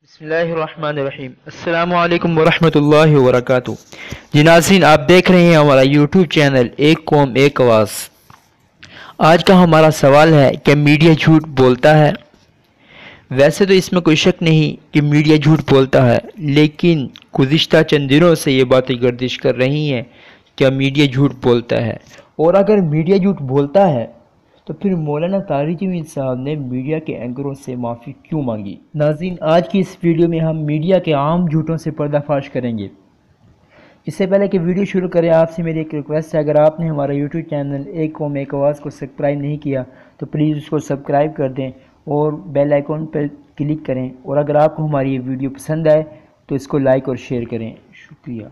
بسم اللہ الرحمن الرحیم۔ السلام علیکم ورحمۃ اللہ وبرکاتہ۔ جی ناظرین، آپ دیکھ رہے ہیں ہمارا یوٹیوب چینل ایک قوم ایک آواز۔ آج کا ہمارا سوال ہے کہ میڈیا جھوٹ بولتا ہے؟ ویسے تو اس میں کوئی شک نہیں کہ میڈیا جھوٹ بولتا ہے، لیکن گزشتہ چند دنوں سے یہ باتیں گردش کر رہی ہیں کہ میڈیا جھوٹ بولتا ہے، اور اگر میڈیا جھوٹ بولتا ہے تو پھر مولانا طارق جمیل صاحب نے میڈیا کے اینکروں سے معافی کیوں مانگی؟ ناظرین، آج کی اس ویڈیو میں ہم میڈیا کے عام جھوٹوں سے پردہ فاش کریں گے۔ اس سے پہلے کہ ویڈیو شروع کریں، آپ سے میری ایک ریکویسٹ ہے، اگر آپ نے ہمارا یوٹیوب چینل ایک قوم ایک آواز کو سبسکرائب نہیں کیا تو پلیز اس کو سبسکرائب کر دیں اور بیل آئیکن پر کلک کریں، اور اگر آپ کو ہماری یہ ویڈیو پسند آئے تو اس کو لائک اور شیئر کریں۔ شکریہ۔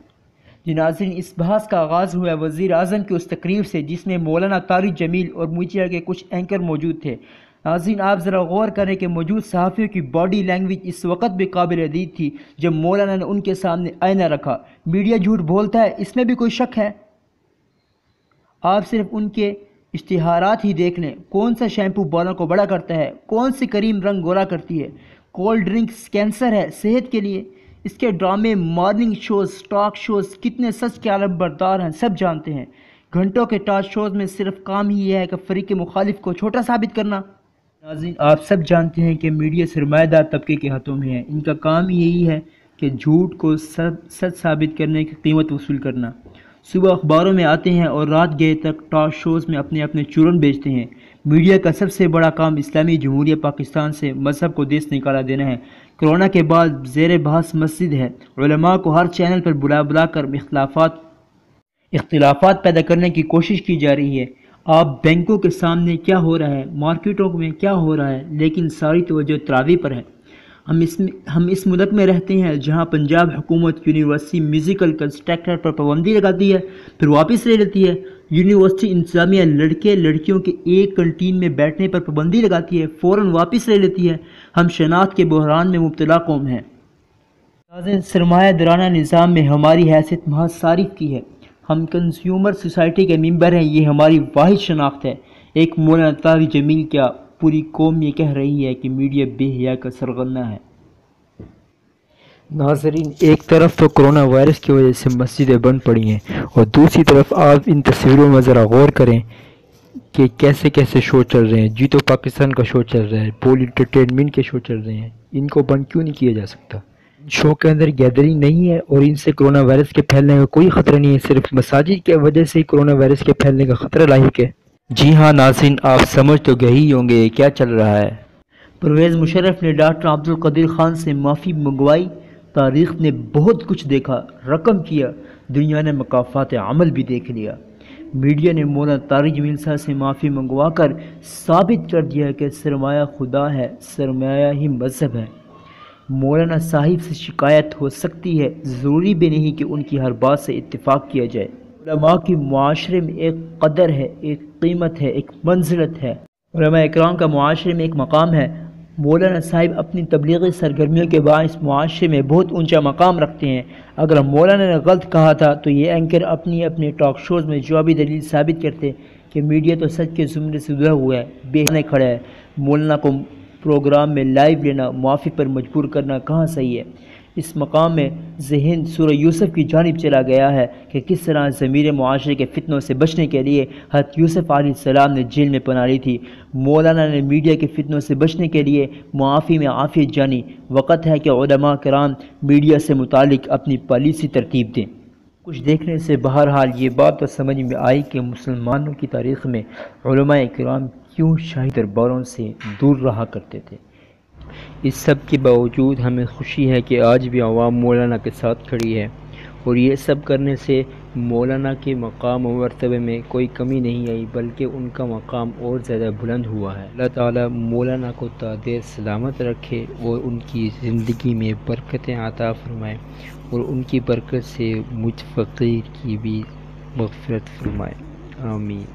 جی ناظرین، اس بحث کا آغاز ہوا ہے وزیر اعظم کی اس تقریر سے جس میں مولانا طارق جمیل اور میڈیا کے کچھ اینکر موجود تھے۔ ناظرین، آپ ذرا غور کریں کہ موجود صحافیوں کی باڈی لینگویج اس وقت بھی قابل دید تھی جب مولانا نے ان کے سامنے آئینہ رکھا۔ میڈیا جھوٹ بولتا ہے، اس میں بھی کوئی شک ہے؟ آپ صرف ان کے اشتہارات ہی دیکھ لیں۔ کون سا شیمپو بالوں کو بڑا کرتا ہے، کون سی کریم رنگ گورا کرتی ہے، کولڈ ڈرنکس کینسر ہے صحت کے لیے، اس کے ڈرامے، مارننگ شوز، ٹاک شوز کتنے سچ کے علم بردار ہیں سب جانتے ہیں۔ گھنٹوں کے ٹاک شوز میں صرف کام ہی یہ ہے کہ فریق مخالف کو چھوٹا ثابت کرنا۔ ناظرین، آپ سب جانتے ہیں کہ میڈیا سرمایہ دار طبقے کے ہاتھوں میں ہے۔ ان کا کام یہی ہے کہ جھوٹ کو سچ ثابت کرنے کی قیمت وصول کرنا۔ صبح اخباروں میں آتے ہیں اور رات گئے تک ٹاک شوز میں اپنے چورن بیچتے ہیں۔ میڈیا کا سب سے بڑا کام اسلامی جمہوریہ پاکستان سے مذہب کو دیس نکالا دینا ہے۔ کرونا کے بعد زیر بحث مسجد ہے۔ علماء کو ہر چینل پر بلا کر اختلافات پیدا کرنے کی کوشش کی جا رہی ہے۔ آپ بینکوں کے سامنے کیا ہو رہا ہے، مارکیٹوں میں کیا ہو رہا ہے، لیکن ساری توجہ تراویح پر ہے۔ ہم اس ملک میں رہتے ہیں جہاں پنجاب حکومت یونیورسٹی میوزیکل کنسٹرکٹر پر پابندی لگاتی ہے، پھر واپس لے لیتی ہے۔ یونیورسٹی انتظامیہ لڑکے لڑکیوں کے ایک کنٹین میں بیٹھنے پر پابندی لگاتی ہے، فوراً واپس لے لیتی ہے۔ ہم شناخت کے بحران میں مبتلا قوم ہیں۔ سرمایہ دارانہ نظام میں ہماری حیثیت محض صارف کی ہے۔ ہم کنزیومر سوسائٹی کے ممبر ہیں، یہ ہماری واحد شناخت ہے۔ ایک مولانا طارق جمیل کیا پوری قوم یہ کہہ رہی ہے کہ میڈیا بے حیا کا سرغنہ ہے؟ ناظرین، ایک طرف تو کرونا وائرس کی وجہ سے مسجدیں بند پڑی ہیں، اور دوسری طرف آپ ان تصویروں میں ذرا غور کریں کہ کیسے کیسے شو چل رہے ہیں۔ جی تو پاکستان کا شو چل رہا ہے، پول انٹرٹینمنٹ کے شو چل رہے ہیں، ان کو بند کیوں نہیں کیا جا سکتا؟ شو کے اندر گیدرنگ نہیں ہے اور ان سے کرونا وائرس کے پھیلنے کا کوئی خطرہ نہیں ہے، صرف مساجد کی وجہ سے کرونا وائرس کے پھیلنے کا خطرہ لاحق ہے۔ جی ہاں ناظرین، آپ سمجھ تو گئے ہی ہوں گے کیا چل رہا ہے۔ پرویز مشرف نے ڈاکٹر عبدالقدیر خان سے معافی منگوائی۔ تاریخ نے بہت کچھ دیکھا، رقم کیا، دنیا نے مکافات عمل بھی دیکھ لیا۔ میڈیا نے مولانا طارق جمیل صاحب سے معافی منگوا کر ثابت کر دیا کہ سرمایہ خدا ہے، سرمایہ ہی مذہب ہے۔ مولانا صاحب سے شکایت ہو سکتی ہے، ضروری بھی نہیں کہ ان کی ہر بات سے اتفاق کیا جائے۔ علماء کی معاشرے میں ایک قدر ہے، ایک قیمت ہے، ایک منزلت ہے۔ علماء اکرام کا معاشرے میں ایک مقام ہے۔ مولانا صاحب اپنی تبلیغی سرگرمیوں کے باعث معاشرے میں بہت اونچا مقام رکھتے ہیں۔ اگر مولانا نے غلط کہا تھا تو یہ اینکر اپنے ٹاک شوز میں جوابی دلیل ثابت کرتے کہ میڈیا تو سچ کے زمرے سے دھلا ہوا ہے، بے حیا کھڑا ہے۔ مولانا کو پروگرام میں لائیو لینا، معافی پر مجبور کرنا کہاں صحیح ہے؟ اس مقام میں ذہن سورہ یوسف کی جانب چلا گیا ہے کہ کس طرح ضمیر معاشرے کے فتنوں سے بچنے کے لیے حضرت یوسف علیہ السلام نے جیل میں پناہ لی تھی۔ مولانا نے میڈیا کے فتنوں سے بچنے کے لیے معافی میں عافیت جانی۔ وقت ہے کہ علماء کرام میڈیا سے متعلق اپنی پالیسی ترتیب دیں۔ کچھ دیکھنے سے بہرحال یہ بات تو سمجھ میں آئی کہ مسلمانوں کی تاریخ میں علماء کرام کیوں شاہی درباروں سے دور رہا کرتے تھے۔ اس سب کے باوجود ہمیں خوشی ہے کہ آج بھی عوام مولانا کے ساتھ کھڑی ہے، اور یہ سب کرنے سے مولانا کے مقام و مرتبے میں کوئی کمی نہیں آئی، بلکہ ان کا مقام اور زیادہ بلند ہوا ہے۔ اللہ تعالیٰ مولانا کو تا دیر سلامت رکھے اور ان کی زندگی میں برکتیں عطا فرمائے، اور ان کی برکت سے مجھ فقیر کی بھی مغفرت فرمائے، آمین۔